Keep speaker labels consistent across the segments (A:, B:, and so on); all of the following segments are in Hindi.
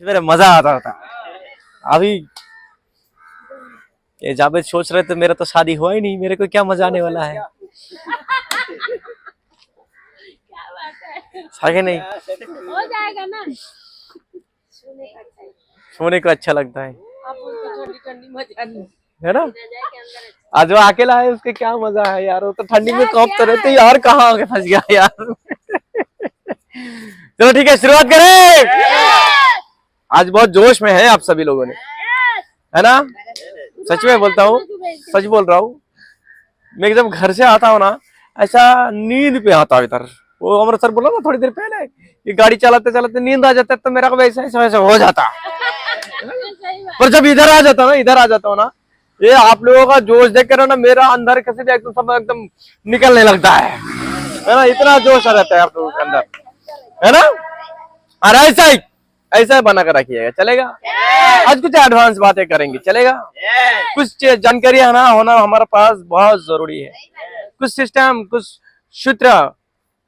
A: मेरा मजा आता था। अभी ये जावेद सोच रहे थे मेरा तो शादी हुआ ही नहीं, मेरे को क्या मजा आने वाला है। सही नहीं
B: हो जाएगा ना।
A: सोने को अच्छा लगता है,
B: ठंडी ठंडी मजा नहीं
A: है ना। आज वो अकेला है, उसके क्या मजा है यार। वो तो ठंडी में कॉप तो रहते यार, कहाँ आके फंस गया यार। चलो ठीक है, शुरुआत करें। आज बहुत जोश में है आप सभी लोगों ने, है ना। सच में बोलता हूँ, सच बोल रहा हूँ। मैं जब घर से आता हूँ ना, ऐसा नींद पे आता हूँ इधर। वो अमृतसर बोला ना थोड़ी देर पहले, ये गाड़ी चलाते चलाते नींद आ जाता है, तो मेरा वैसा ऐसा वैसा हो जाता। पर जब इधर आ जाता हूँ ना, इधर आ जाता हूँ ना, ये आप लोगों का जोश देख कर ना मेरा अंदर कैसे भी एकदम सब एकदम निकलने लगता है ना। इतना जोश आ रहता है आप लोगों के अंदर, है ना। और ऐसा ही बना कर रखिएगा, चलेगा। आज कुछ एडवांस बातें करेंगे, चलेगा। कुछ जानकारी है ना होना हमारे पास बहुत जरूरी है। कुछ सिस्टम, कुछ सूत्र,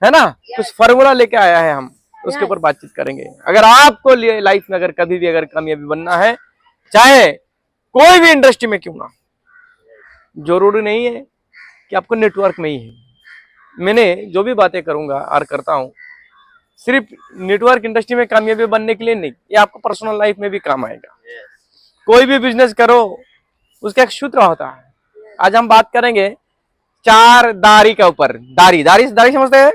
A: है ना, कुछ फॉर्मूला लेके आया है हम, उसके ऊपर बातचीत करेंगे। अगर आपको लाइफ में अगर कभी भी अगर कामयाबी बनना है, चाहे कोई भी इंडस्ट्री में क्यों ना, जरूरी नहीं है कि आपको नेटवर्क में ही है। मैंने जो भी बातें करूंगा और करता हूं, सिर्फ नेटवर्क इंडस्ट्री में कामयाबी बनने के लिए नहीं, ये आपको पर्सनल लाइफ में भी काम आएगा। कोई भी बिजनेस करो, उसका एक सूत्र होता है। आज हम बात करेंगे चार दाढ़ी के ऊपर। दाढ़ी दाढ़ी दाढ़ी समझते हैं?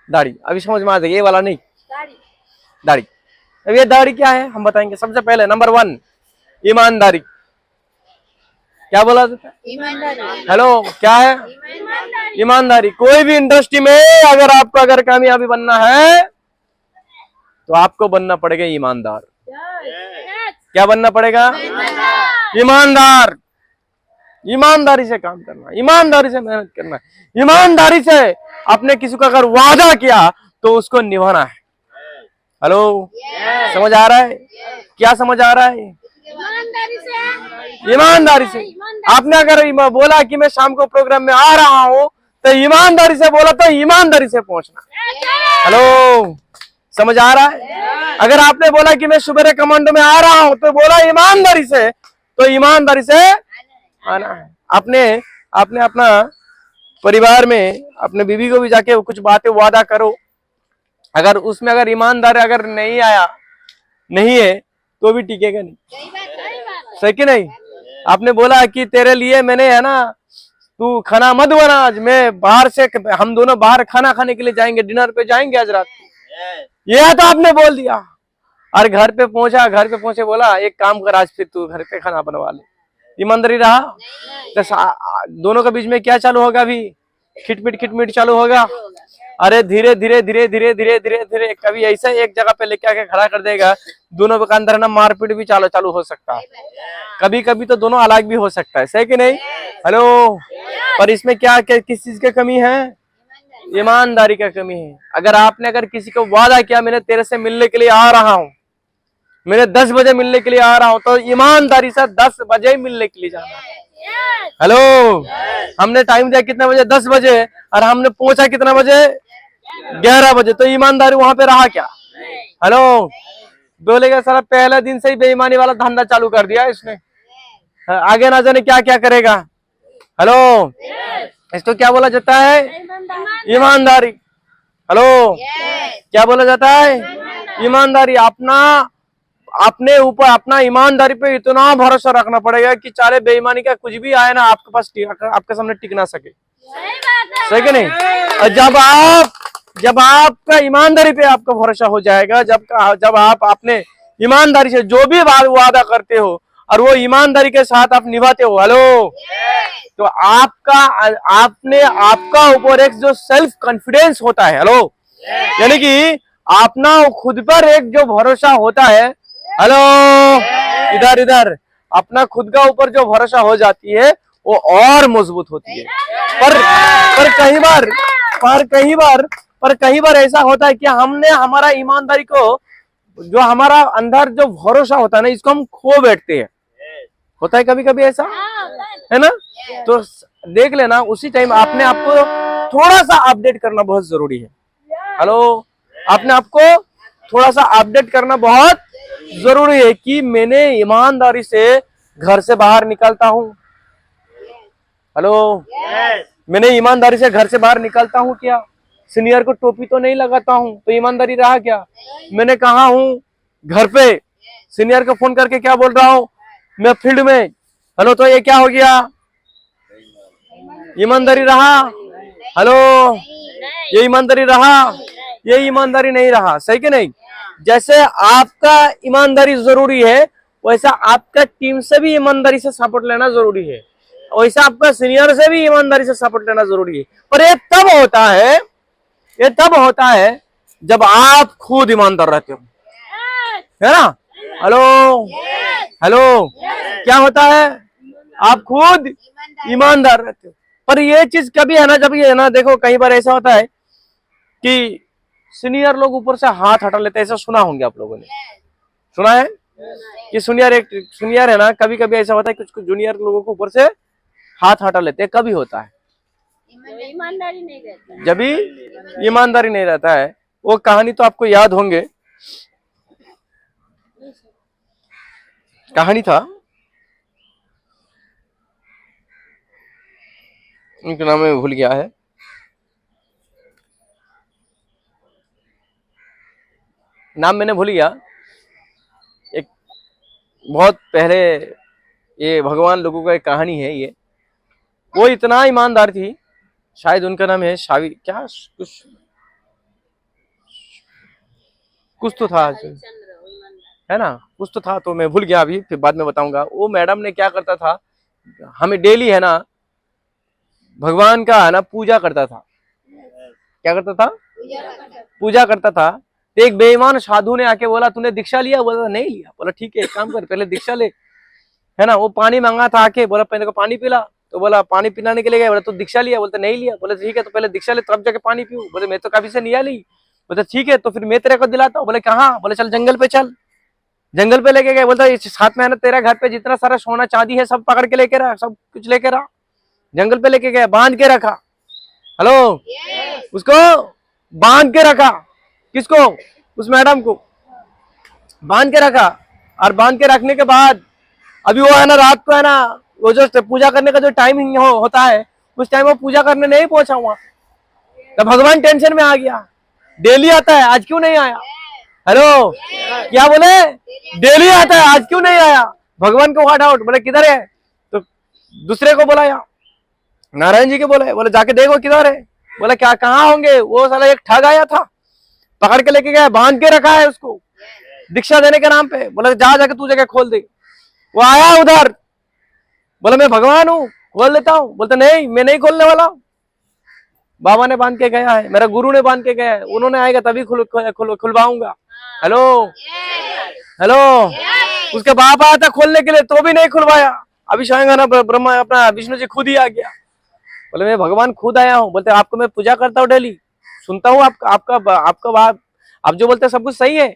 A: दाढ़ी अभी समझ में आ जाएगी, ये वाला नहीं, दाढ़ी। अब ये दाढ़ी क्या है हम बताएंगे। सबसे पहले नंबर 1, ईमानदारी। क्या बोला जाता है? ईमानदारी। हेलो, क्या है? ईमानदारी। कोई भी इंडस्ट्री में अगर आपको अगर कामयाबी बनना है, तो आपको बनना पड़ेगा ईमानदार। क्या बनना पड़ेगा? ईमानदार। ईमानदारी से काम करना, ईमानदारी से मेहनत करना, ईमानदारी से आपने किसी को अगर वादा किया तो उसको निभाना है। हेलो, समझ आ रहा है? क्या समझ आ रहा है? ईमानदारी से। आपने अगर बोला कि मैं शाम को प्रोग्राम में आ रहा हूँ, तो ईमानदारी से बोला तो ईमानदारी से पहुंचना। हेलो, समझ आ रहा है? अगर आपने बोला कि मैं सुबह कमांडो में आ रहा हूँ, तो बोला ईमानदारी से, तो ईमानदारी से आना है। आपने अपना परिवार में अपने बीवी को भी जाके कुछ बातें वादा करो, अगर उसमें अगर ईमानदार अगर नहीं आया, नहीं है, तो भी टिकेगा नहीं। सही कि नहीं? आपने बोला कि तेरे लिए मैंने, है ना, तू खाना मत बना आज, मैं बाहर से, हम दोनों बाहर खाना खाने के लिए जाएंगे, डिनर पे जाएंगे आज रात को। ये तो आपने बोल दिया, और घर पे पहुंचे बोला एक काम कर, आज फिर तू घर पे खाना बनवा ले। ईमानदारी रहा? तो दोनों के बीच में क्या चालू होगा? अभी खिटमिट चालू होगा। अरे धीरे धीरे धीरे धीरे धीरे धीरे धीरे कभी ऐसा एक जगह पे लेके आके खड़ा कर देगा, दोनों के अंदर ना मारपीट भी चालू हो सकता है। कभी कभी तो दोनों अलग भी हो सकता है। सही कि नहीं? हेलो, पर इसमें क्या किस चीज की कमी है? ईमानदारी का कमी है। अगर किसी को वादा किया, मैंने तेरे से मिलने के लिए आ रहा हूँ, मैंने 10 बजे मिलने के लिए आ रहा हूँ, तो ईमानदारी से 10 बजे मिलने के लिए जाना है। हेलो, हमने टाइम दिया कितने बजे? 10 बजे, और हमने पहुंचा कितना बजे? 11 बजे। तो ईमानदारी वहां पे रहा क्या? हेलो, बोलेगा सारा पहले दिन से ही बेईमानी वाला धंधा चालू कर दिया इसने, आगे ना जाने क्या क्या करेगा। हेलो, इसको क्या बोला जाता है? ईमानदारी। हेलो, क्या बोला जाता है? ईमानदारी। अपने ऊपर अपना ईमानदारी पे इतना भरोसा रखना पड़ेगा कि चाहे बेईमानी का कुछ भी आए ना, आपके पास आपके सामने टिक ना सके। सही कि नहीं? और जब आपका ईमानदारी पे आपका भरोसा हो जाएगा, जब आप अपने ईमानदारी से जो भी वादा करते हो और वो ईमानदारी के साथ आप निभाते हो, हेलो, तो आपका ऊपर एक जो सेल्फ कॉन्फिडेंस होता है, हेलो, यानी कि अपना खुद पर एक जो भरोसा होता है, हेलो, इधर अपना खुद का ऊपर जो भरोसा हो जाती है, वो और मजबूत होती है। पर कई बार ऐसा होता है कि हमने हमारा ईमानदारी को, जो हमारा अंदर जो भरोसा होता है ना, इसको हम खो बैठते हैं। होता है कभी कभी ऐसा, है ना। तो देख लेना, उसी टाइम अपने आप को थोड़ा सा अपडेट करना बहुत जरूरी है। हेलो, अपने आप को थोड़ा सा अपडेट करना बहुत जरूरी है कि मैंने ईमानदारी से घर से बाहर निकलता हूँ? हेलो, मैंने ईमानदारी से घर से बाहर निकलता हूँ क्या? सीनियर को टोपी तो नहीं लगाता हूँ, तो ईमानदारी रहा क्या? मैंने कहा हूँ घर पे, सीनियर को फोन करके क्या बोल रहा हूँ, मैं फील्ड में। हेलो, तो ये क्या हो गया? ईमानदारी रहा? हेलो, ये ईमानदारी रहा? ये ईमानदारी नहीं रहा, सही कि नहीं? जैसे आपका ईमानदारी जरूरी है, वैसा आपका टीम से भी ईमानदारी से सपोर्ट लेना जरूरी है, वैसा आपका सीनियर से भी ईमानदारी से सपोर्ट लेना जरूरी है। पर ये तब होता है जब आप खुद ईमानदार रहते हो, है ना? हेलो, हेलो, क्या होता है? आप खुद ईमानदार रहते हो। पर ये चीज कभी है ना, जब ये है ना, देखो कई बार ऐसा होता है कि सीनियर लोग ऊपर से हाथ हटा लेते हैं। ऐसा सुना होंगे आप लोगों ने, सुना है कि सीनियर है ना, कभी कभी ऐसा होता है कि कुछ जूनियर लोगों को ऊपर से हाथ हटा लेते हैं। कभी होता है
B: ईमानदारी नहीं रहता,
A: जब भी ईमानदारी नहीं रहता है। वो कहानी तो आपको याद होंगे, कहानी था, उनका नाम मैं भूल गया है। नाम मैंने भूल गया। एक बहुत पहले ये भगवान लोगों का एक कहानी है ये। वो इतना ईमानदार थी, शायद उनका नाम है शावी, क्या कुछ तो था, है ना, कुछ तो था, तो मैं भूल गया अभी, फिर बाद में बताऊंगा। वो मैडम ने क्या करता था, हमें डेली है ना भगवान का है ना पूजा करता था। क्या करता था? पूजा करता था। तो एक बेईमान साधु ने आके बोला, तूने दीक्षा लिया? बोला नहीं लिया। बोला ठीक है, एक काम कर, पहले दीक्षा ले, है ना। वो पानी मांगा था आके, बोला पहले को पानी पिला। तो बोला पानी पिलाने के लिए गया, बोला तू दीक्षा लिया? बोलते नहीं लिया। बोले ठीक है, तो पहले दीक्षा ले तब जाके पानी पीऊं। बोले मैं तो कभी से नहीं ली। बोलते ठीक है, तो फिर मैं तेरे को दिलाता हूँ। बोले कहाँ? बोले चल जंगल पे चल। जंगल पे लेके गए। बोलता साथ में है ना तेरा घर पे जितना सारा सोना चांदी है सब पकड़ के लेके रहा, सब कुछ लेके रहा। जंगल पे लेके गए, बांध के रखा। हेलो, उसको बांध के रखा। किसको? उस मैडम को बांध के रखा। और बांध के रखने के बाद अभी वो है ना रात को है ना, वो जो पूजा करने का जो टाइम होता है, उस टाइम वो पूजा करने नहीं पहुंचा हुआ। तो भगवान टेंशन में आ गया, डेली आता है आज क्यों नहीं आया? हेलो, क्या बोले? डेली आता है आज क्यों नहीं आया? भगवान को व्हाट आउट। बोले किधर है? तो दूसरे को बोला, या नारायण जी के बोले जाके देखो किधर है। बोले क्या, कहाँ होंगे? वो साला एक ठग आया था, पकड़ के लेके गया, बांध के रखा है उसको दीक्षा देने के नाम पे। बोले जाके तू जगह खोल दे। वो आया उधर, बोला मैं भगवान हूँ, खोल देता हूँ। बोलते नहीं, मैं नहीं खोलने वाला, बाबा ने बांध के गया है, मेरा गुरु ने बांध के गया है, उन्होंने आएगा तभी खुलवाऊंगा। हेलो, हेलो, उसके बाप आया था खोलने के लिए, तो भी नहीं खुलवाया। अभी स्वयं ना ब्रह्मा अपना विष्णु जी खुद ही आ गया। बोले मैं भगवान खुद आया हूँ। बोलते आपको मैं पूजा करता हूँ डेली, सुनता हूँ आपका बाप, आप जो बोलते हैं सब कुछ सही है,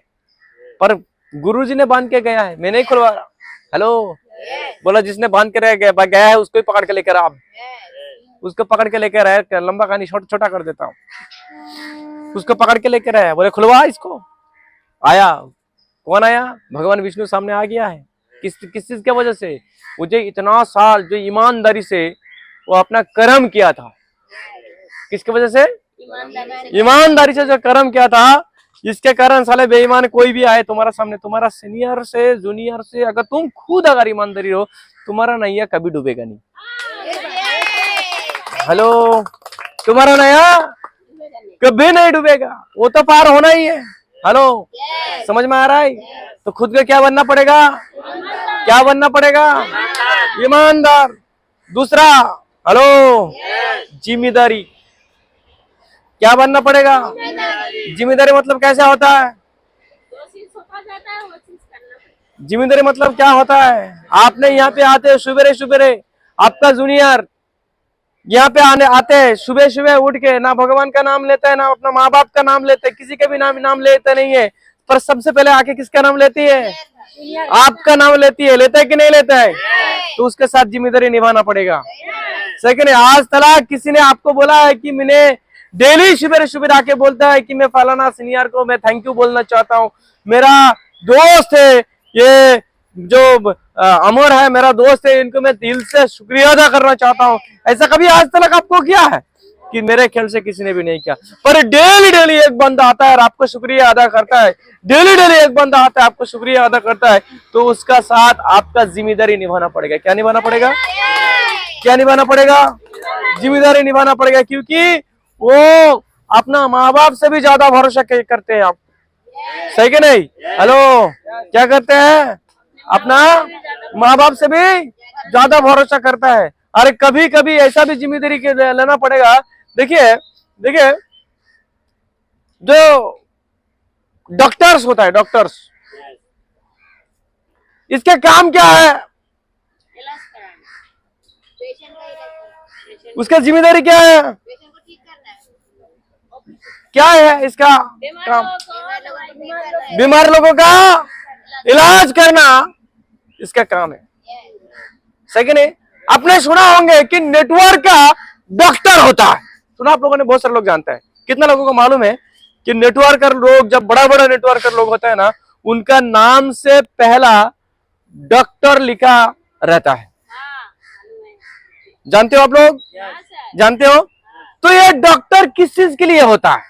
A: पर गुरुजी ने बांध के गया है, मैं नहीं खुलवा रहा। हेलो, बोला जिसने बांध के गया है उसको ही पकड़ के लेकर आ। उसको पकड़ के लेकर आया, लंबा कहानी छोटा कर देता हूँ। उसको पकड़ के लेकर आया, बोले खुलवा इसको। आया, कौन आया? भगवान विष्णु सामने आ गया है। किस चीज की वजह से? मुझे इतना साल जो ईमानदारी से वो अपना कर्म किया था, किसकी वजह से? ईमानदारी से जो कर्म किया था, इसके कारण साले बेईमान कोई भी आए तुम्हारा सामने, तुम्हारा सीनियर से जूनियर से, अगर तुम खुद अगर ईमानदारी हो, तुम्हारा नैया कभी डूबेगा नहीं। हेलो, तुम्हारा नैया कभी नहीं डूबेगा, वो तो पार होना ही है। हेलो, समझ में आ रहा है? तो खुद को क्या बनना पड़ेगा? क्या बनना पड़ेगा? ईमानदार। दूसरा, हेलो, जिम्मेदारी। क्या बनना पड़ेगा? जिम्मेदारी मतलब कैसा होता है? जिम्मेदारी मतलब क्या होता है? आपने यहाँ पे आते सुबेरे सुबेरे, आपका जूनियर यहाँ पे आते हैं सुबह सुबह उठ के, ना भगवान का नाम लेता है, ना अपना माँ बाप का नाम लेते, किसी के भी नाम लेते नहीं है, पर सबसे पहले आके किसका नाम लेती है? आपका नाम लेती है। लेता है कि नहीं लेता है? तो उसके साथ जिम्मेदारी निभाना पड़ेगा। सेकंड, आज तक किसी ने आपको बोला है कि मैंने डेली सुबह सुबह आके बोलता है कि मैं फलाना सीनियर को मैं थैंक यू बोलना चाहता हूँ, मेरा दोस्त है, ये जो अमर है, मेरा दोस्त है, इनको मैं दिल से शुक्रिया अदा करना चाहता हूँ। ऐसा कभी आज तक आपको किया है कि मेरे ख्याल से किसी ने भी नहीं किया, पर डेली डेली एक बंदा आता है और आपको शुक्रिया अदा करता है, डेली डेली एक बंदा आता है आपको शुक्रिया अदा करता है, तो उसका साथ आपका जिम्मेदारी निभाना पड़ेगा। क्या निभाना पड़ेगा? क्या निभाना पड़ेगा? जिम्मेदारी निभाना पड़ेगा, क्योंकि वो अपना माँ बाप से भी ज्यादा भरोसा करते हैं आप, सही कि नहीं? हेलो, क्या करते हैं? अपना माँ बाप से भी ज्यादा भरोसा करता है। अरे कभी कभी ऐसा भी जिम्मेदारी लेना पड़ेगा। देखिए देखिए, जो डॉक्टर्स होता है, डॉक्टर्स, इसके काम क्या है?
B: इलाज कराना, पेशेंट का इलाज करना,
A: उसका जिम्मेदारी क्या है?
B: पेशेंट को ठीक करना है,
A: क्या है इसका काम? बीमार लोगों का इलाज करना इसका काम है, सही कि नहीं? आपने सुना होंगे कि नेटवर्क का डॉक्टर होता है, सुना आप लोगों ने? बहुत सारे लोग जानते हैं। कितना लोगों को मालूम है कि नेटवर्कर लोग, जब बड़ा बड़ा नेटवर्कर लोग होता है ना, उनका नाम से पहला डॉक्टर लिखा रहता है। जानते हो आप लोग? जानते हो? तो ये डॉक्टर किस चीज के लिए होता है?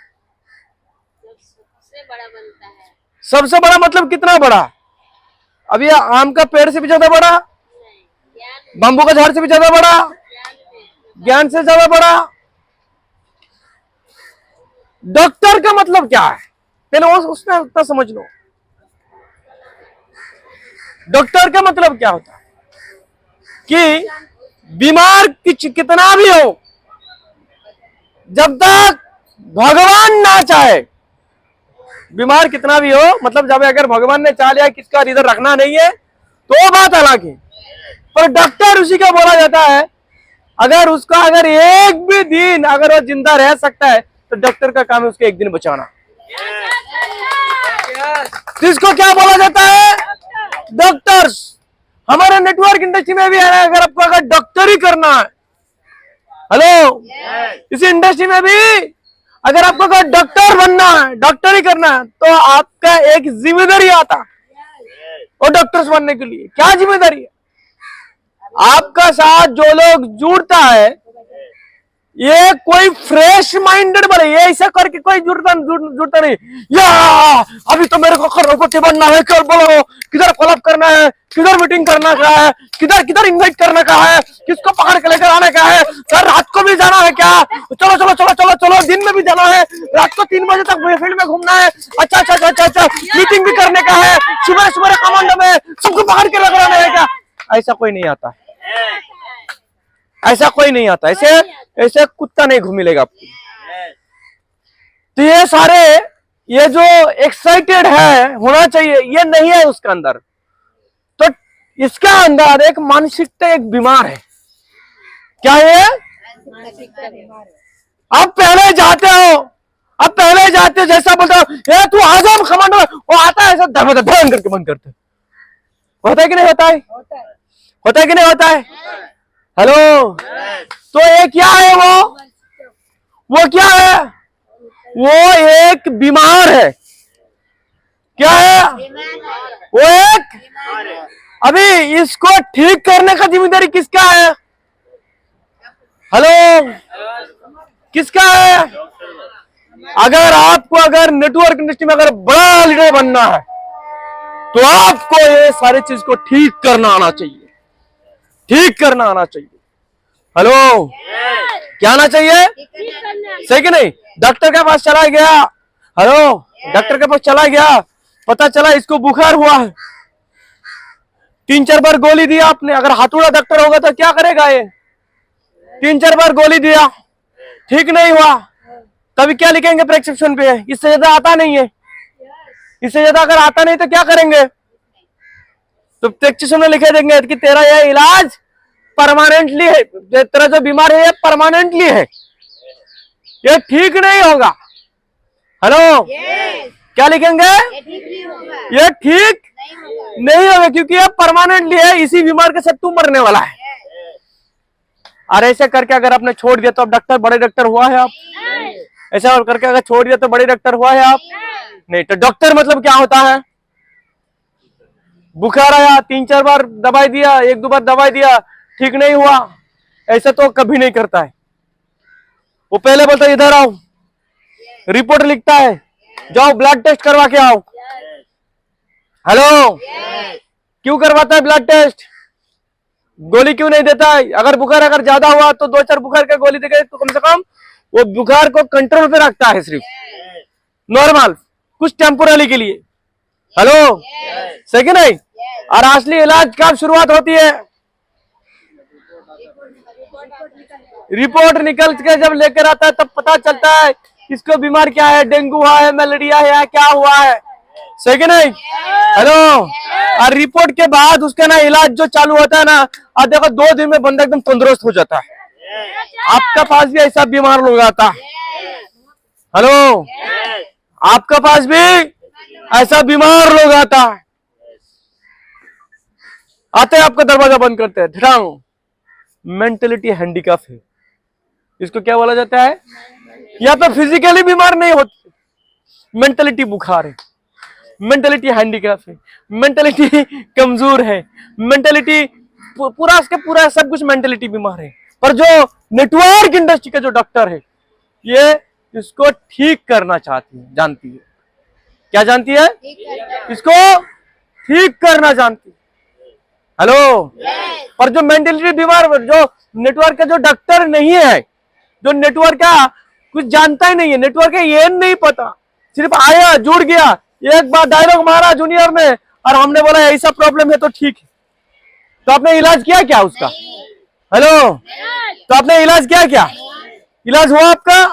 B: सबसे बड़ा बनता है।
A: सबसे बड़ा मतलब कितना बड़ा? अब ये आम का पेड़ से भी ज्यादा बड़ा, बम्बू का झाड़ से भी ज्यादा बड़ा, ज्ञान से ज्यादा बड़ा। डॉक्टर का मतलब क्या है? पहले उसमें उतना समझ लो। डॉक्टर का मतलब क्या होता है कि बीमार कितना भी हो, जब तक भगवान ना चाहे, बीमार कितना भी हो, मतलब जब अगर भगवान ने चाह लिया किसका इधर रखना नहीं है तो वो बात अलग है, पर डॉक्टर उसी का बोला जाता है। अगर उसका अगर एक भी दिन अगर वो जिंदा रह सकता है तो डॉक्टर का काम है उसको एक दिन बचाना। तो इसको क्या बोला जाता है? डॉक्टर्स। हमारे नेटवर्क इंडस्ट्री में भी है, अगर आपको अगर डॉक्टरी करना है, हेलो, इस इंडस्ट्री में भी अगर आपको अगर डॉक्टर बनना है, डॉक्टरी करना है, तो आपका एक जिम्मेदारी आता है और डॉक्टर्स बनने के लिए। क्या जिम्मेदारी है? आपका साथ जो लोग जुड़ता है, ये कोई फ्रेश माइंडेड बने, ये ऐसा करके कोई जुड़ता नहीं, या अभी तो मेरे को करोड़पति बनना है, कल बोलो किधर फॉलोअप करना है, किधर मीटिंग करना का है, किधर किधर इनवाइट करने का है, किसको पकड़ के लेकर आने का है, सर रात को भी जाना है क्या? चलो चलो चलो चलो चलो, दिन में भी जाना है, रात को 3 बजे तक फील्ड में घूमना है, अच्छा अच्छा अच्छा अच्छा, मीटिंग भी करने का है, सुबह सुबह कमांडो में सबको पकड़ के लेकर आना है क्या? ऐसा कोई नहीं आता, ऐसा कोई नहीं आता, ऐसे कुत्ता नहीं घूम मिलेगा आपको। तो ये सारे, ये जो एक्साइटेड है होना चाहिए, ये नहीं है उसका अंदर। तो इसका अंदर एक मानसिकता, एक बीमार है। क्या है? आप पहले जाते हो, अब पहले जाते हो, जैसा बोलते हो ये तू आजम कमांडो, वो आता है ऐसा धन करके बंद करते। होता है कि नहीं होता है? होता है कि नहीं होता है? हेलो, तो ये क्या है? वो क्या है? वो एक बीमार है। क्या है? वो एक, अभी इसको ठीक करने का जिम्मेदारी किसका है? हेलो, किसका है? अगर आपको अगर नेटवर्क इंडस्ट्री में अगर बड़ा लीडर बनना है तो आपको ये सारी चीज को ठीक करना आना चाहिए, ठीक करना आना चाहिए। हेलो, क्या आना चाहिए? सही कि नहीं? डॉक्टर के पास चला गया, हेलो, डॉक्टर के पास चला गया, पता चला इसको बुखार हुआ है, 3-4 बार गोली दिया आपने। अगर हाथुड़ा डॉक्टर होगा तो क्या करेगा? ये 3-4 बार गोली दिया, ठीक नहीं हुआ, तभी क्या लिखेंगे प्रेस्क्रिप्शन पे? इससे ज्यादा आता नहीं है, इससे ज्यादा अगर आता नहीं तो क्या करेंगे? तो प्रेस्क्रिप्शन में लिखे देंगे कि तेरा यह इलाज परमानेंटली है, तेरा जो बीमार है ये परमानेंटली है, ये ठीक नहीं होगा। हेलो, क्या लिखेंगे? ये ठीक नहीं होगा क्योंकि ये परमानेंटली है, इसी बीमार के साथ तू मरने वाला है। और ऐसे करके अगर आपने छोड़ दिया तो अब डॉक्टर, बड़े डॉक्टर हुआ है आप? ऐसा करके अगर छोड़ दिया तो बड़े डॉक्टर हुआ है आप? नहीं। तो डॉक्टर मतलब क्या होता है? बुखार आया, 3-4 बार दवाई दिया, 1-2 बार दवाई दिया, ठीक नहीं हुआ, ऐसा तो कभी नहीं करता है। वो पहले बोलता है इधर आओ, रिपोर्ट लिखता है, जाओ ब्लड टेस्ट करवा के आओ। हेलो, क्यों करवाता है ब्लड टेस्ट? गोली क्यों नहीं देता है? अगर बुखार अगर ज्यादा हुआ तो 2-4 बुखार का गोली देगा, तो कम से कम वो बुखार को कंट्रोल पे रखता है, सिर्फ नॉर्मल कुछ टेम्पोररी के लिए। हेलो, सही कि नहीं? और असली इलाज कब शुरुआत होती है? रिपोर्ट निकल के जब लेकर आता है तब पता चलता है इसको बीमार क्या है, डेंगू हुआ है, मलेरिया है, क्या हुआ है, सही कि नहीं? हेलो, और रिपोर्ट के बाद उसका ना इलाज जो चालू होता है ना, और देखो 2 दिन में बंदा एकदम तंदुरुस्त हो जाता है। आपका पास भी ऐसा बीमार लोग आता है। हेलो, आपका पास भी ऐसा बीमार लोग आता है, आते हैं आपका दरवाजा बंद करते हैं, ढिठांग। मेंटलिटी हैंडीकैप है, इसको क्या बोला जाता है? या तो फिजिकली बीमार नहीं होते, मेंटलिटी बुखार है, मेंटलिटी हैंडीकैप है, मेंटलिटी कमजोर है, मेंटलिटी पूरा इसके पूरा सब कुछ मेंटलिटी बीमार है। पर जो नेटवर्क इंडस्ट्री का जो डॉक्टर है, ये इसको ठीक करना चाहती है, जानती है, क्या जानती है? इसको ठीक करना जानती है। हेलो, पर जो मेंटलिटी बीमार, जो नेटवर्क का जो डॉक्टर नहीं है, जो नेटवर्क का कुछ जानता ही नहीं है, नेटवर्क का ये नहीं पता, सिर्फ आया जुड़ गया, एक बार डायलॉग मारा जूनियर में और हमने बोला ऐसा प्रॉब्लम है तो ठीक है, तो आपने इलाज किया क्या उसका? हेलो, तो आपने इलाज किया क्या? इलाज हुआ आपका?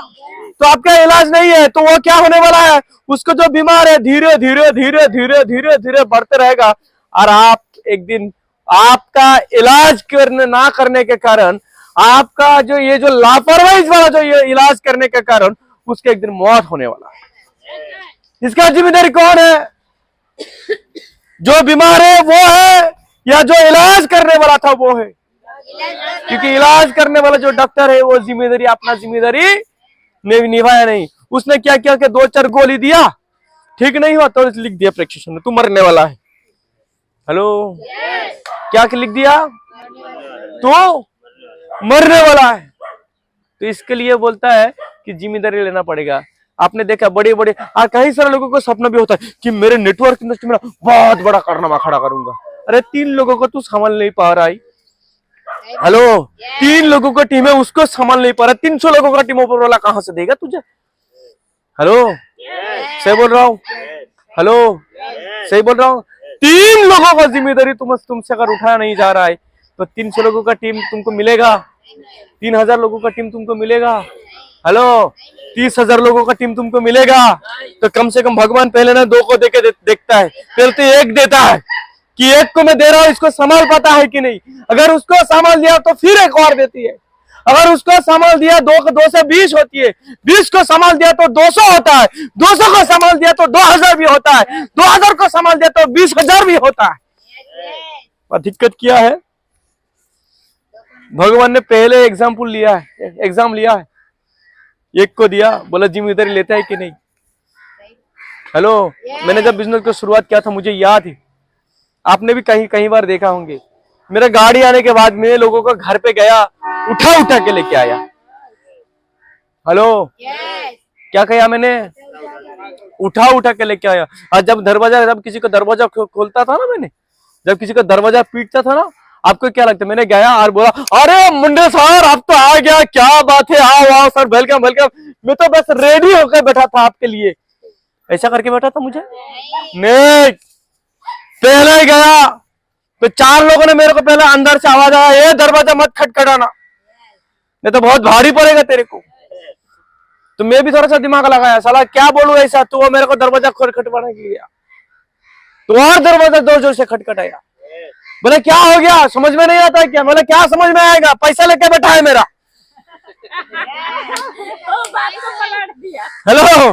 A: तो आपका इलाज नहीं है तो वो क्या होने वाला है? उसको जो बीमार है धीरे धीरे धीरे धीरे धीरे धीरे बढ़ते रहेगा, और आप एक दिन आपका इलाज करने ना करने के कारण, आपका जो ये जो लापरवाही वाला जो ये इलाज करने के कारण उसके एक दिन मौत होने वाला है। इसका जिम्मेदारी कौन है? जो बीमार है वो है, या जो इलाज करने वाला था वो है? क्योंकि इलाज करने वाला जो डॉक्टर है वो जिम्मेदारी अपना जिम्मेदारी निभाया नहीं। उसने क्या किया कि 2-4 गोली दिया, ठीक नहीं हुआ तो लिख दिया प्रेस्क्रिप्शन में, तू मरने वाला है। हेलो, क्या लिख दिया? तो मरने वाला है। तो इसके लिए बोलता है कि जिम्मेदारी लेना पड़ेगा। आपने देखा बड़े बड़े कई सारे लोगों को सपना भी होता है कि मेरे नेटवर्क इंडस्ट्री में बहुत बड़ा कारनामा खड़ा करूंगा। अरे 3 लोगों को तू संभाल नहीं पा रहा है। हेलो, 3 लोगों का टीम है, उसको संभाल नहीं पा रहा, 300 लोगों का टीम ऊपर वाला कहां से देगा तुझे? हेलो, सही बोल रहा हूँ? हेलो, सही बोल रहा हूँ? 3 लोगों का जिम्मेदारी तुमसे अगर उठाया नहीं जा रहा है तो 300 लोगों का टीम तुमको मिलेगा, 3000 लोगों का टीम तुमको मिलेगा। हेलो, 30,000 लोगों का टीम तुमको मिलेगा। तो कम से कम भगवान पहले ना 2 को देखता है, पहले तो 1 देता है कि 1 को मैं दे रहा हूं, इसको संभाल पाता है कि नहीं। अगर उसको संभाल दिया तो फिर 1 और देती है। अगर उसको संभाल दिया 2 से 20 होती है, 20 को संभाल दिया तो 200 होता है, 200 को संभाल दिया तो 2000 भी होता है, 2000 को संभाल दिया तो 20,000 भी होता है। पर दिक्कत क्या है? भगवान ने पहले एग्जाम लिया है, 1 को दिया, बोला जिम्मेदारी लेता है कि नहीं। हेलो, मैंने जब बिजनेस को शुरुआत किया था मुझे याद है, आपने भी कहीं बार देखा होंगे, मेरा गाड़ी आने के बाद मैं लोगों को घर पे गया, उठा के लेके आया। हेलो, क्या कहा मैंने? उठा के लेके आया। और जब किसी का दरवाजा खोलता था ना, मैंने जब किसी का दरवाजा पीटता था ना, आपको क्या लगता? मैंने गया और बोला अरे मुंडे सर आप तो आ गया, क्या बात है, आओ सर, वेलकम वेलकम, मैं तो बस रेडी होकर बैठा था आपके लिए। ऐसा करके बैठा था मुझे? नहीं, पहले गया तो 4 लोगों ने मेरे को पहले अंदर से आवाज आया, ये दरवाजा मत खटखटाना, नहीं तो बहुत भारी पड़ेगा तेरे को। तो मैं भी थोड़ा सा दिमाग लगाया, साला क्या बोलूं ऐसा, तो वो मेरे को दरवाजा खटखटाने के लिए, तो और दरवाजा जोर से खटखटाया। बोले क्या हो गया, समझ में नहीं आता है क्या? बोले क्या समझ में आएगा, पैसा लेके बैठा है मेरा। हेलो,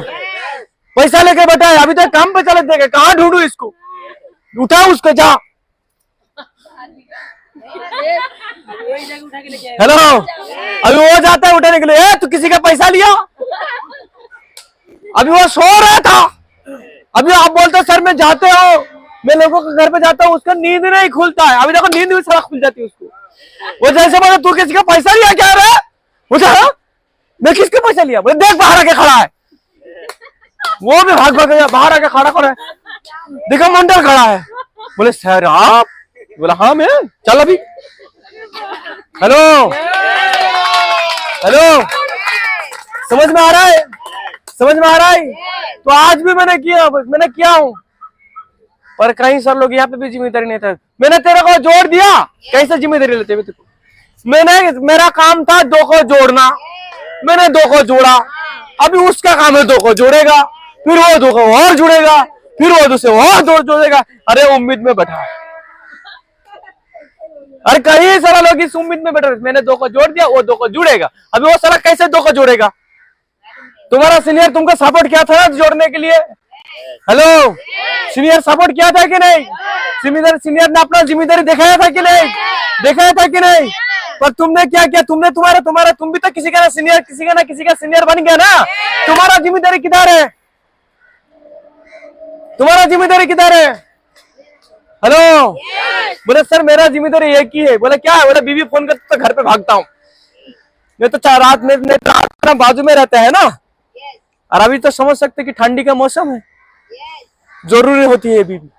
A: पैसा लेके बैठा है, अभी तो काम पे चले देगा, कहाँ ढूंढू इसको, उठा उसको जा। हेलो, अभी वो जाता है उठाने के लिए, तू किसी का पैसा लिया? अभी वो सो रहा था, अभी आप बोलते सर मैं जाते हो, मैं लोगों के घर पे जाता हूँ, उसका नींद नहीं खुलता है। अभी देखो नींद भी सारा खुल जाती है उसको। वो जैसे बोले तू किसी का पैसा लिया क्या रे, मुझे मैं किसके पैसा लिया, बोले देख बाहर आके खड़ा है। वो भी भाग भाग गया, बाहर आके खड़ा कौन है, देखो मंडल खड़ा है। बोले सर आप, बोला हाँ मैं, चल अभी। हेलो हेलो, समझ में आ रहा है, समझ में आ रहा है। तो आज भी मैंने किया हूं, पर कहीं सर लोग यहाँ पे भी जिम्मेदारी नहीं था। मैंने तेरे को जोड़ दिया, कैसे जिम्मेदारी लेते हुए तेरे को। मैंने, मेरा काम था दो को जोड़ना, मैंने दो को जोड़ा। अभी उसका काम है दो को जोड़ेगा, फिर वो दो को और जुड़ेगा, फिर वो दूसरे और दो जोड़ेगा। अरे उम्मीद में बैठा, अरे कहीं सारा लोग इस उम्मीद में बैठे, मैंने दो को जोड़ दिया, वो दो को जुड़ेगा। अभी वो सारा कैसे दो को जोड़ेगा। तुम्हारा सीनियर तुमको सपोर्ट किया था ना जोड़ने के लिए। हेलो, सीनियर सपोर्ट किया था कि नहीं? सीनियर ने अपना जिम्मेदारी दिखाया था कि नहीं, दिखाया था कि नहीं? पर तुमने क्या किया, तुम भी तो किसी का सीनियर, किसी का सीनियर बन गया ना। तुम्हारा जिम्मेदारी किधर है, तुम्हारा जिम्मेदारी किधर है? हेलो, बोले सर मेरा जिम्मेदारी एक ही है। बोले क्या है? बोले बीवी फोन करते तो घर पे भागता हूँ, नहीं तो रात में बाजू में रहता है ना। और अभी तो समझ सकते कि ठंडी का मौसम है, जरूरी होती है बीवी।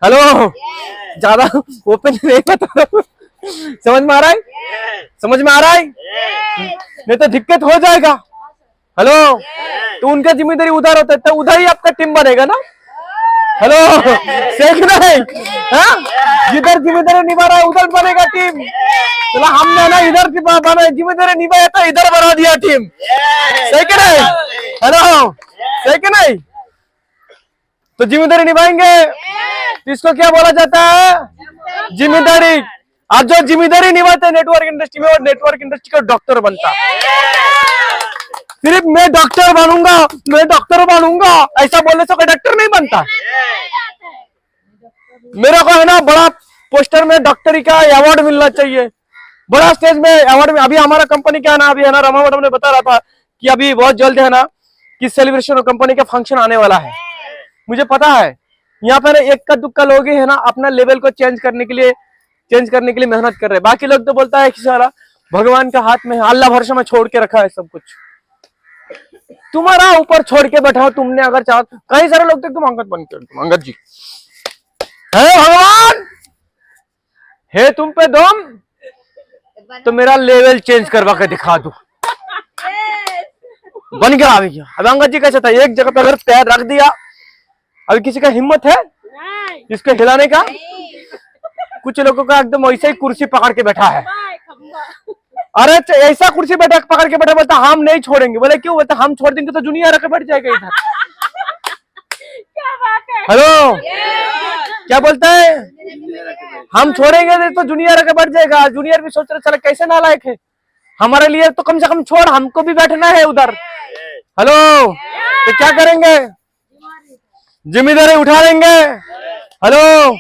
A: हेलो, ज्यादा ओपन नहीं बता, समझ में आ रहा है, समझ में आ रहा है, नहीं तो दिक्कत हो जाएगा। हेलो, तो उनका जिम्मेदारी उधर होता है, तो उधर ही आपका टीम बनेगा ना। हेलो, सही नहीं? हाँ, जिधर जिम्मेदारी निभा रहा है उधर बनेगा टीम। चलो हमने ना इधर जिम्मेदारी निभाया था, इधर बना दिया टीम, सही कि नहीं? हेलो, सही कि नहीं? तो जिम्मेदारी निभाएंगे तो इसको क्या बोला जाता है, जिम्मेदारी। और जो जिम्मेदारी निभाते नेटवर्क इंडस्ट्री में, और नेटवर्क इंडस्ट्री का डॉक्टर बनता। सिर्फ मैं डॉक्टर बनूंगा ऐसा बोलने से कोई डॉक्टर नहीं बनता। मेरे को है ना बड़ा पोस्टर में डॉक्टरी का अवार्ड मिलना चाहिए, बड़ा स्टेज में अवार्ड में। अभी हमारा कंपनी क्या है ना, अभी है ना रमा मैडम ने बता रहा था कि अभी बहुत जल्द है ना कि सेलिब्रेशन कंपनी का फंक्शन आने वाला है। मुझे पता है यहाँ पर एक का दुक्का लोग है ना अपना लेवल को चेंज करने के लिए मेहनत कर रहे हैं। बाकी लोग तो बोलता है कि सारा भगवान का हाथ में, अल्लाह भरोसा में छोड़ के रखा है सब कुछ, तुम्हारा ऊपर छोड़ के बैठा। तुमने अगर चाहो, कई सारे लोग तो तुम अंगद बन के, तुम अंगद जी है भगवान है तुम पे दम, तो मेरा लेवल चेंज करवा के दिखा दो। बन गया अभी क्या? अब अंगद जी कैसे था, एक जगह पे अगर पैर रख दिया, अभी किसी का हिम्मत है इसको हिलाने का? कुछ लोगों का एकदम वैसे ही कुर्सी पकड़ के बैठा है। अरे ऐसा कुर्सी पकड़ के बैठा, बोलता हम नहीं छोड़ेंगे। बोले क्यों? बोलता हम छोड़ देंगे तो दुनिया रख बैठ जाएगा इधर। हेलो, क्या बोलता है? हम छोड़ेंगे तो जूनियर के बढ़ जाएगा। जूनियर भी सोच रहे चलो कैसे नालायक है, हमारे लिए तो कम से कम छोड़, हमको भी बैठना है उधर। हेलो, तो क्या करेंगे? जिम्मेदारी उठा लेंगे। हेलो,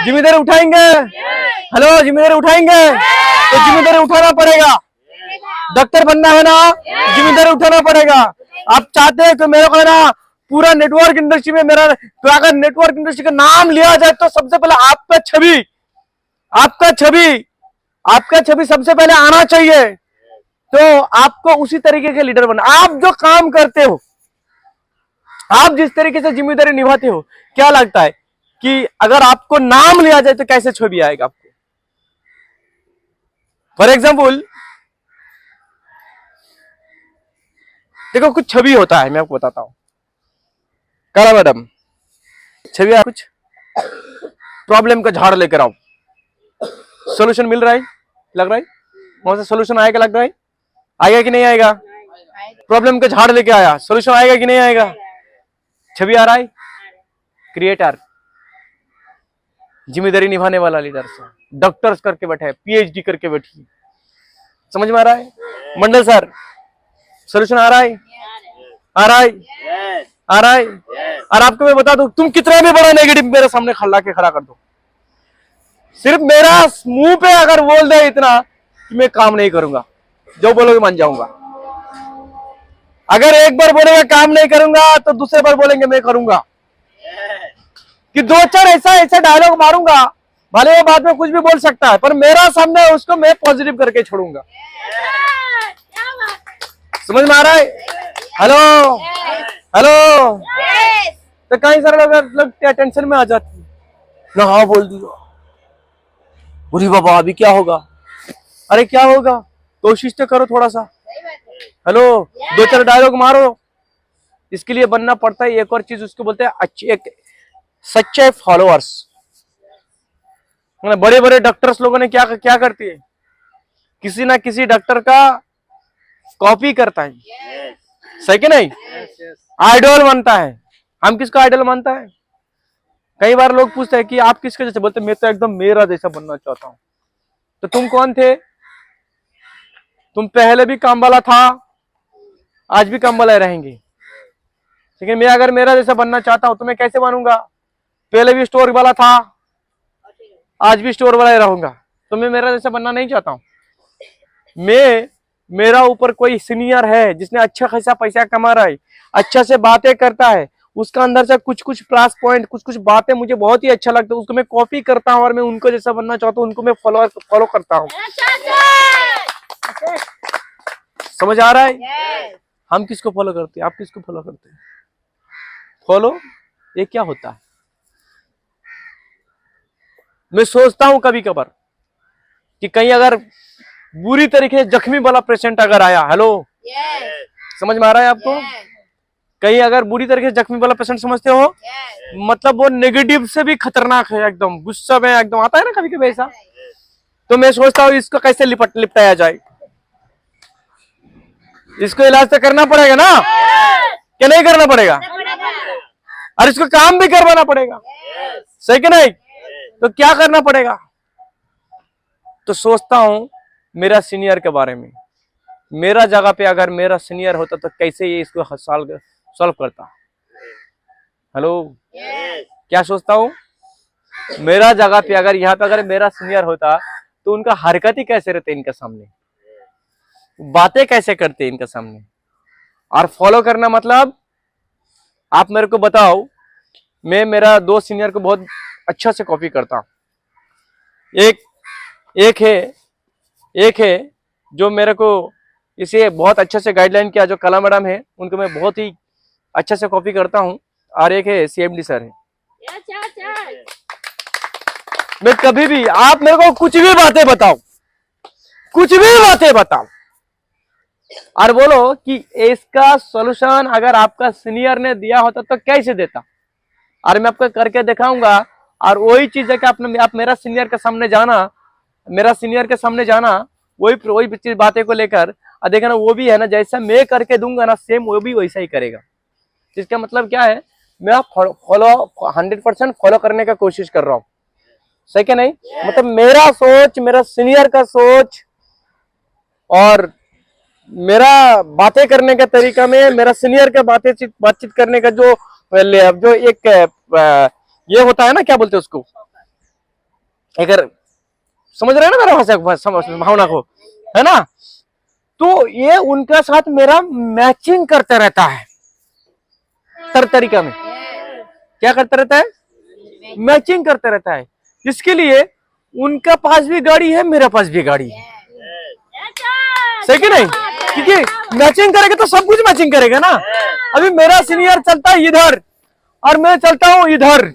A: जिम्मेदारी उठाएंगे। हेलो, जिम्मेदारी उठाएंगे तो जिम्मेदारी उठाना पड़ेगा। डॉक्टर बनना है ना, जिम्मेदारी उठाना पड़ेगा। आप चाहते हैं कि मेरे को ना पूरा नेटवर्क इंडस्ट्री में मेरा, तो अगर नेटवर्क इंडस्ट्री का नाम लिया जाए तो सबसे पहले आपका छवि सबसे पहले आना चाहिए। तो आपको उसी तरीके के लीडर बनना। आप जो काम करते हो, आप जिस तरीके से जिम्मेदारी निभाते हो, क्या लगता है कि अगर आपको नाम लिया जाए तो कैसे छवि आएगा आपको? फॉर एग्जाम्पल देखो, कुछ छवि होता है, मैं आपको बताता हूं। करा मैडम, छवि कुछ प्रॉब्लम का झाड़ लेकर आओ, सॉल्यूशन मिल रहा है, लग रहा है वहां से सॉल्यूशन आएगा, लग रहा है आएगा कि नहीं आएगा? प्रॉब्लम का झाड़ लेके आया, सॉल्यूशन आएगा कि नहीं आएगा? छवि आ रहा है। क्रिएटर, जिम्मेदारी निभाने वाला लीडर, डॉक्टर्स करके बैठे, पीएचडी करके बैठी, समझ में आ रहा है? मंडल सर, सॉल्यूशन आ रहा है, आ रहा है, आ रहा है। और आपको मैं बता दूं, तुम कितना भी बड़ा नेगेटिव मेरे सामने खड़ा कर दो, सिर्फ मेरा मुंह पे अगर बोल दे इतना कि मैं काम नहीं करूंगा, जो बोलोगे मान जाऊंगा। अगर एक बार बोलेगा काम नहीं करूंगा तो दूसरे बार बोलेंगे मैं करूंगा। कि दो चार ऐसा ऐसा डायलॉग मारूंगा, भले वो बाद में कुछ भी बोल सकता है, पर मेरा सामने है, उसको मैं पॉजिटिव करके छोड़ूंगा।
B: क्या बात है?
A: समझ में आ रहा है? Hello hello.
B: Yes.
A: तो कई सारे लोग टेंशन में आ जाते हैं ना, हाँ बोल दिया, अरे बाबा अभी क्या होगा, अरे क्या होगा, कोशिश तो करो थोड़ा सा।
B: सही बात है।
A: हेलो, दो चार डायलॉग मारो। इसके लिए बनना पड़ता है एक और चीज, उसको बोलते हैं अच्छे एक सच्चे फॉलोअर्स। बड़े बड़े डॉक्टर्स लोगों ने क्या क्या करती है, किसी ना किसी डॉक्टर का कॉपी करता है, सही कि नहीं, आइडल बनता है। हम किसका आइडल मानता है? कई बार लोग पूछते हैं कि आप किसके जैसे, बोलते मैं तो एकदम मेरा जैसा बनना चाहता हूं। तो तुम कौन थे? तुम पहले भी काम वाला था, आज भी काम वाला रहेंगे, लेकिन मैं अगर मेरा जैसा बनना चाहता हूं तो मैं कैसे बनूंगा? पहले भी स्टोर वाला था, आज भी स्टोर वाला ही रहूंगा, तो मैं मेरा जैसा बनना नहीं चाहता हूं। मेरा ऊपर कोई सीनियर है जिसने अच्छा खासा पैसा कमा रहा है, अच्छा से बातें करता है, उसका अंदर से कुछ कुछ प्लस पॉइंट, कुछ कुछ बातें मुझे बहुत ही अच्छा लगता है, उसको मैं कॉपी करता हूं और मैं उनको जैसा बनना चाहता हूं, उनको मैं फॉलो करता हूं। समझ आ रहा है?
B: Yes.
A: हम किसको फॉलो करते हैं, आप किसको फॉलो करते हैं? फॉलो ये क्या होता है? मैं सोचता हूं कभी कभार कि कहीं अगर बुरी तरीके से जख्मी वाला पेशेंट अगर आया, हेलो
B: Yes.
A: समझ में आ रहा है आपको?
B: Yes.
A: कहीं अगर बुरी तरीके से जख्मी वाला पेशेंट समझते हो,
B: Yes.
A: मतलब वो नेगेटिव से भी खतरनाक है, एकदम गुस्सा में एकदम आता है ना कभी कभी ऐसा। तो मैं सोचता हूँ इसको कैसे लिपटाया जाए। इसको इलाज तो करना पड़ेगा ना, क्या नहीं करना पड़ेगा? और इसको काम भी करवाना पड़ेगा, सही कि नहीं? तो क्या करना पड़ेगा? तो सोचता हूं मेरा सीनियर के बारे में, मेरा जगह पे अगर मेरा सीनियर होता तो कैसे ये इसको सॉल्व करता। हेलो, क्या सोचता हूं? मेरा जगह पे अगर यहाँ पे अगर मेरा सीनियर होता तो उनका हरकत ही कैसे रहते इनके सामने, बातें कैसे करते इनके सामने। और फॉलो करना मतलब आप मेरे को बताओ, मैं मेरा दो सीनियर को बहुत अच्छा से कॉपी करता हूं। एक है जो मेरे को इसे बहुत अच्छे से गाइडलाइन किया, जो कला मैडम है, उनको मैं बहुत ही अच्छे से कॉपी करता हूं। और एक है CMD सर है। मैं कभी भी, आप मेरे को कुछ भी बातें बताओ, कुछ भी बातें बताओ और बोलो कि इसका सॉल्यूशन अगर आपका सीनियर ने दिया होता तो कैसे देता, और मैं आपको करके दिखाऊंगा। और वही चीज है कि आप मेरा सीनियर के सामने जाना, वही चीज बातें को लेकर, और देखना वो भी है ना जैसा मैं करके दूंगा ना, सेम वो भी वैसा ही करेगा। इसका मतलब क्या है, मैं फॉलो 100% फॉलो करने का कोशिश कर रहा हूँ, सही क्या नहीं? मतलब मेरा सोच, मेरा सीनियर का सोच और मेरा बातें करने का तरीका में मेरा सीनियर के बातचीत करने का जो एक ये होता है ना, क्या बोलते हैं उसको, अगर समझ रहे हैं ना मेरा भावना को, है ना? तो ये उनका साथ मेरा मैचिंग करता रहता है तरीका में। क्या करता रहता है? मैचिंग करता रहता है। इसके लिए उनका पास भी गाड़ी है, मेरा पास भी गाड़ी है, सही कि नहीं? क्योंकि मैचिंग करेगा तो सब कुछ मैचिंग करेगा ना। अभी मेरा सीनियर चलता है इधर और मैं चलता हूं इधर,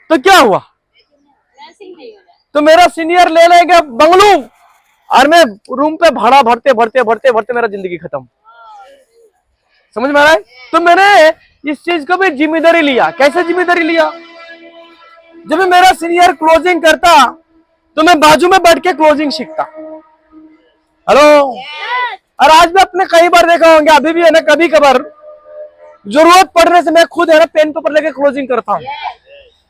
A: तो क्या हुआ? तो मेरा सीनियर ले लेगा बंगलू और मैं रूम पे भाड़ा भरते मेरा जिंदगी खत्म। समझ में आ रहा है? तो मैंने इस चीज को भी जिम्मेदारी लिया। कैसे जिम्मेदारी लिया? जब मेरा सीनियर क्लोजिंग करता तो मैं बाजू में बैठ के क्लोजिंग सीखता। हेलो, और आज भी अपने कई बार देखा होंगे, अभी भी है ना, कभी कभार जरूरत पड़ने से मैं खुद है ना पेन पेपर लेके क्लोजिंग करता हूं।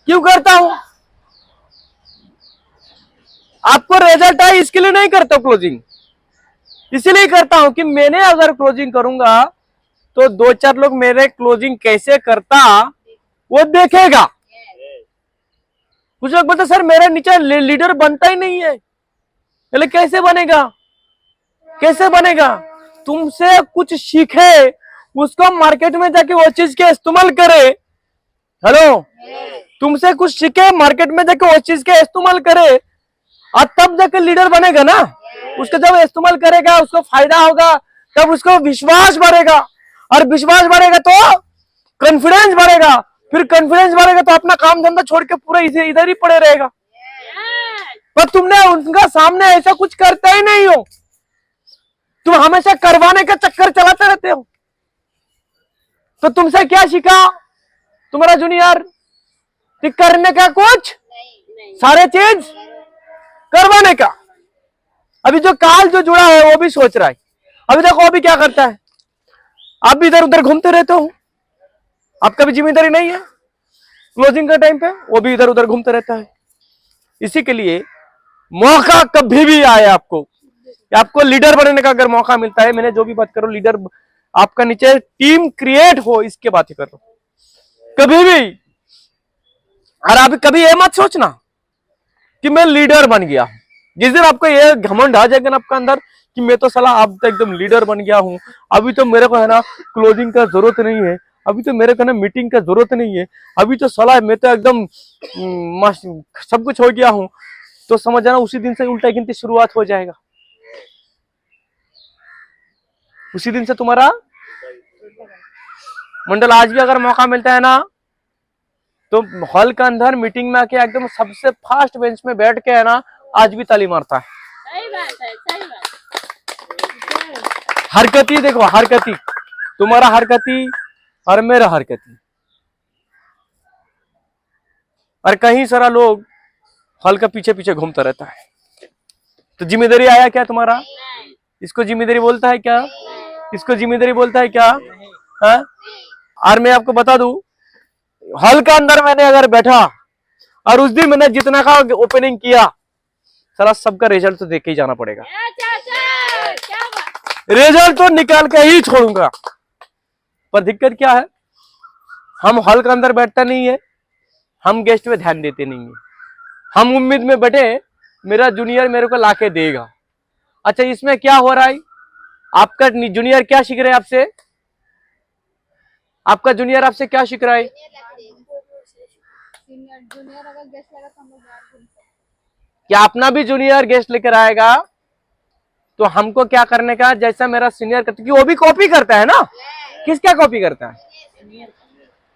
A: क्यों करता हूं? आपको रिजल्ट आए इसके लिए नहीं करता क्लोजिंग, इसीलिए करता हूं कि मैंने अगर क्लोजिंग करूंगा तो दो चार लोग मेरे क्लोजिंग कैसे करता वो देखेगा। कुछ लोग बोलते सर मेरा नीचे लीडर बनता ही नहीं है, पहले कैसे बनेगा? कैसे बनेगा? तुमसे कुछ सीखे, उसको मार्केट में जाके वो चीज के इस्तेमाल करे, हेलो,
B: Yes.
A: तुमसे कुछ सीखे, मार्केट में जाके उस चीज के इस्तेमाल करे और तब जाके लीडर बनेगा ना। उसका जब इस्तेमाल करेगा, उसको फायदा होगा, तब उसको विश्वास बढ़ेगा, और विश्वास बढ़ेगा तो कॉन्फिडेंस बढ़ेगा, फिर कॉन्फिडेंस बढ़ेगा तो अपना काम धंधा छोड़ के पूरा इधर ही पड़े रहेगा।
B: Yes.
A: पर तुमने उनका सामने ऐसा कुछ करता ही नहीं हो, तुम हमेशा करवाने का चक्कर चलाते रहते हो। तो तुमसे क्या सीखा तुम्हारा जूनियर? कि करने का कुछ,
B: नहीं.
A: सारे चीज करवाने का। अभी जो काल जो जुड़ा है वो भी सोच रहा है। अभी देखो अभी क्या करता है, आप भी इधर उधर घूमते रहते हो, आपका भी जिम्मेदारी नहीं है। क्लोजिंग का टाइम पे वो भी इधर उधर घूमते रहता है। इसी के लिए मौका कभी भी आए आपको, आपको लीडर बनने का अगर मौका मिलता है, मैंने जो भी बात करो, लीडर आपका नीचे टीम क्रिएट हो, इसके बात ही करो कभी भी। और आप कभी ये मत सोचना कि मैं लीडर बन गया। जिस दिन आपको ये घमंड आ जाएगा ना आपका अंदर कि मैं तो साला अब तक एकदम लीडर बन गया हूं, अभी तो मेरे को है ना क्लोजिंग का जरूरत नहीं है, अभी तो मेरे को ना मीटिंग का जरूरत नहीं है, अभी तो साला मैं तो एकदम सब कुछ हो गया हूं, तो समझ जाना उसी दिन से उल्टा गिनती शुरुआत हो जाएगा। उसी दिन से तुम्हारा मंडल। आज भी अगर मौका मिलता है ना तो हॉल के अंदर मीटिंग में आके एकदम सबसे फास्ट बेंच में बैठ के है ना आज भी ताली मारता है।
B: सही बात है, सही बात.
A: हरकती देखो, हरकती तुम्हारा हरकती और मेरा हरकती, और कहीं सारा लोग हॉल का पीछे पीछे घूमता रहता है। तो जिम्मेदारी आया क्या तुम्हारा? इसको जिम्मेदारी बोलता है क्या? इसको जिम्मेदारी बोलता है क्या? हाँ? और मैं आपको बता दूं, हॉल का अंदर मैंने अगर बैठा और उस दिन मैंने जितना का ओपनिंग किया, सारा सबका रिजल्ट तो देख के ही जाना पड़ेगा।
B: क्या बात.
A: रिजल्ट तो निकाल के ही छोड़ूंगा। पर दिक्कत क्या है, हम हॉल के अंदर बैठता नहीं है, हम गेस्ट पे ध्यान देते नहीं है, हम उम्मीद में बैठे मेरा जूनियर मेरे को लाके देगा। अच्छा, इसमें क्या हो रहा है? आपका जूनियर क्या सीख रहा है आपसे? आपका जूनियर आपसे क्या सीख रहा है?
B: जूनियर अगर गेस्ट लगा तो हम लोग बाहर घूम सकते हैं.
A: क्या अपना भी जूनियर गेस्ट लेकर आएगा तो हमको क्या करने का, जैसा मेरा सीनियर करता, कि वो भी कॉपी करता है ना। किसका कॉपी करता है?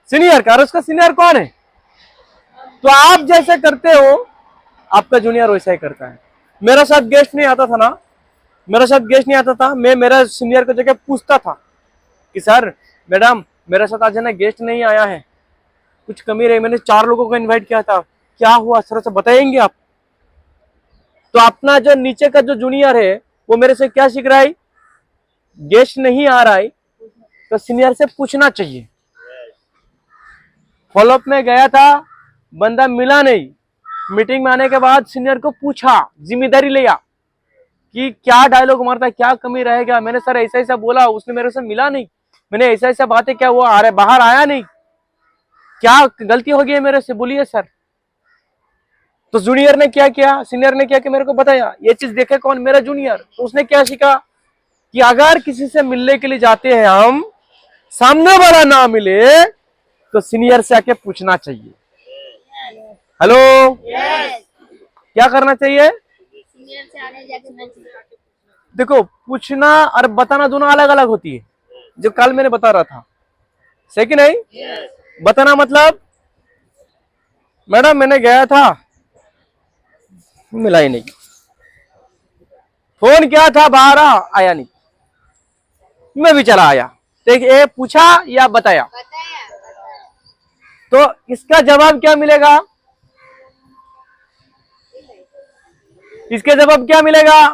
A: सीनियर का। और उसका सीनियर कौन है? तो आप जैसे करते हो आपका जूनियर वैसा ही करता है। मेरा साथ गेस्ट नहीं आता था ना, मेरा साथ गेस्ट नहीं आता था, मैं मेरा सीनियर को जगह पूछता था कि सर मैडम मेरे साथ आज है ना गेस्ट नहीं आया है, कुछ कमी रही, मैंने 4 लोगों को इनवाइट किया था, क्या हुआ सर से बताएंगे आप? तो अपना जो नीचे का जो जूनियर है वो मेरे से क्या सीख रहा है? गेस्ट नहीं आ रहा है तो सीनियर से पूछना चाहिए। फॉलोअप में गया था, बंदा मिला नहीं, मीटिंग में आने के बाद सीनियर को पूछा, जिम्मेदारी लिया कि क्या डायलॉग मारता है, क्या कमी रहेगा। मैंने सर ऐसा ऐसा बोला, उसने मेरे से मिला नहीं, मैंने ऐसा ऐसा बातें क्या, वो आ रहा बाहर आया नहीं, क्या गलती हो गई है मेरे से, बोलिए सर। तो जूनियर ने क्या किया, सीनियर ने क्या किया, मेरे को बताया। ये चीज देखे कौन? मेरा जूनियर। तो उसने क्या सीखा कि अगर किसी से मिलने के लिए जाते हैं हम, सामने वाला ना मिले तो सीनियर से आके पूछना चाहिए। Hello,
B: Yes.
A: क्या करना चाहिए?
B: सीनियर से आने जाके ना चाहिए.
A: देखो, पूछना और बताना दोनों अलग अलग होती है, जो कल मैंने बता रहा था, सही कि नहीं? बताना मतलब मैडम मैंने गया था, मिला ही नहीं, फोन किया था, बाहर आया नहीं, मैं भी चला आया। तो ये पूछा या बताया? तो इसका जवाब क्या मिलेगा? इसके जवाब क्या मिलेगा?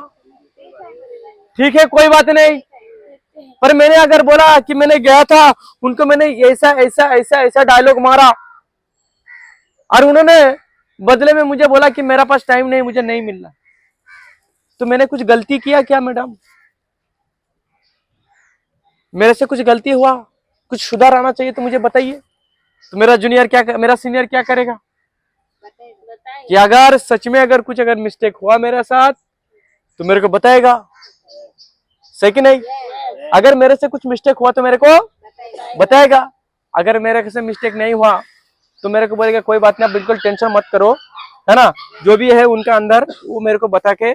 A: ठीक है, कोई बात नहीं। पर मैंने अगर बोला कि मैंने गया था, उनको मैंने ऐसा ऐसा ऐसा ऐसा डायलॉग मारा और उन्होंने बदले में मुझे बोला कि मेरा पास टाइम नहीं, मुझे नहीं मिलना, तो मैंने कुछ गलती किया क्या मैडम? मेरे से कुछ गलती हुआ, कुछ सुधार आना चाहिए तो मुझे बताइए। तो मेरा जूनियर क्या, मेरा सीनियर क्या करेगा कि अगर सच में अगर कुछ अगर मिस्टेक हुआ मेरे साथ तो मेरे को बताएगा, सही कि नहीं? अगर मेरे से कुछ मिस्टेक हुआ तो मेरे को बताएगा। अगर मेरे से मिस्टेक नहीं हुआ तो मेरे को बोलेगा कोई बात नहीं, आप बिल्कुल टेंशन मत करो, है ना, जो भी है उनका अंदर वो मेरे को बता के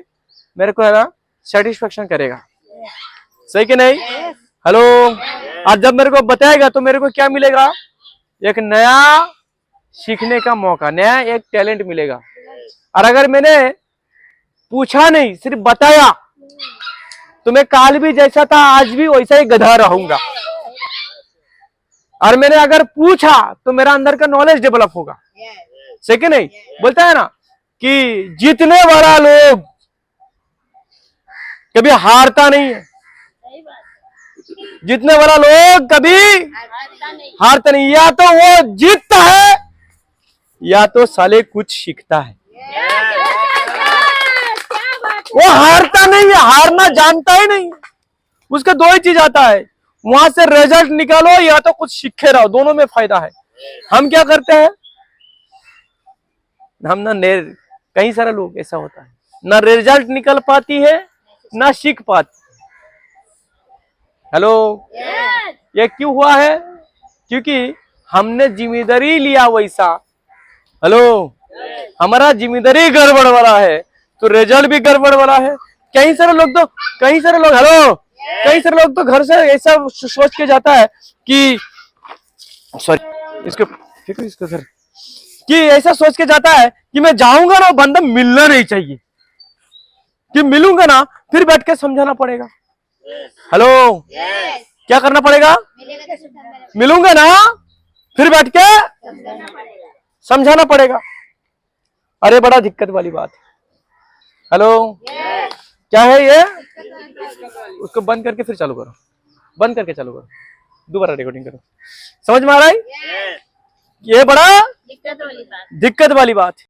A: मेरे को, है ना, सेटिस्फेक्शन करेगा। सही कि नहीं? हेलो, आज जब मेरे को बताएगा तो मेरे को क्या मिलेगा? एक नया सीखने का मौका, नया एक टैलेंट मिलेगा। और अगर मैंने पूछा नहीं, सिर्फ बताया, तो मैं काल भी जैसा था आज भी वैसा ही गधा रहूंगा। और मैंने अगर पूछा तो मेरा अंदर का नॉलेज डेवलप होगा। सही कि नहीं? बोलता है ना कि जीतने वाला लोग कभी हारता नहीं है, जीतने वाला लोग कभी हारता नहीं। या तो वो जीतता है या तो साले कुछ सीखता है। वो हारता नहीं है, हारना जानता ही नहीं। उसका दो ही चीज आता है, वहां से रिजल्ट निकालो या तो कुछ सीखे रहो, दोनों में फायदा है। हम क्या करते हैं, हम ना कई सारे लोग ऐसा होता है, ना रिजल्ट निकल पाती है ना सीख पाती। हेलो, ये क्यों हुआ है? क्योंकि हमने जिम्मेदारी लिया वैसा। हेलो, हमारा जिम्मेदारी गड़बड़ वाला है तो रिजल्ट भी गड़बड़ वाला है। कई सारे लोग तो हेलो, कई सारे लोग तो घर से ऐसा सोच के जाता है कि सॉरी इसको घर कि ऐसा सोच के जाता है कि मैं जाऊंगा ना, बंदा मिलना नहीं चाहिए, कि मिलूंगा ना फिर बैठ के समझाना पड़ेगा। हेलो, क्या करना पड़ेगा? मिलूंगा ना फिर बैठ के समझाना पड़ेगा। अरे बड़ा दिक्कत वाली बात है। हेलो, क्या है ये? उसको बंद करके फिर चालू करो, बंद करके चालू करो, दोबारा रिकॉर्डिंग करो। समझ में आ रहा है? ये बड़ा दिक्कत वाली बात है।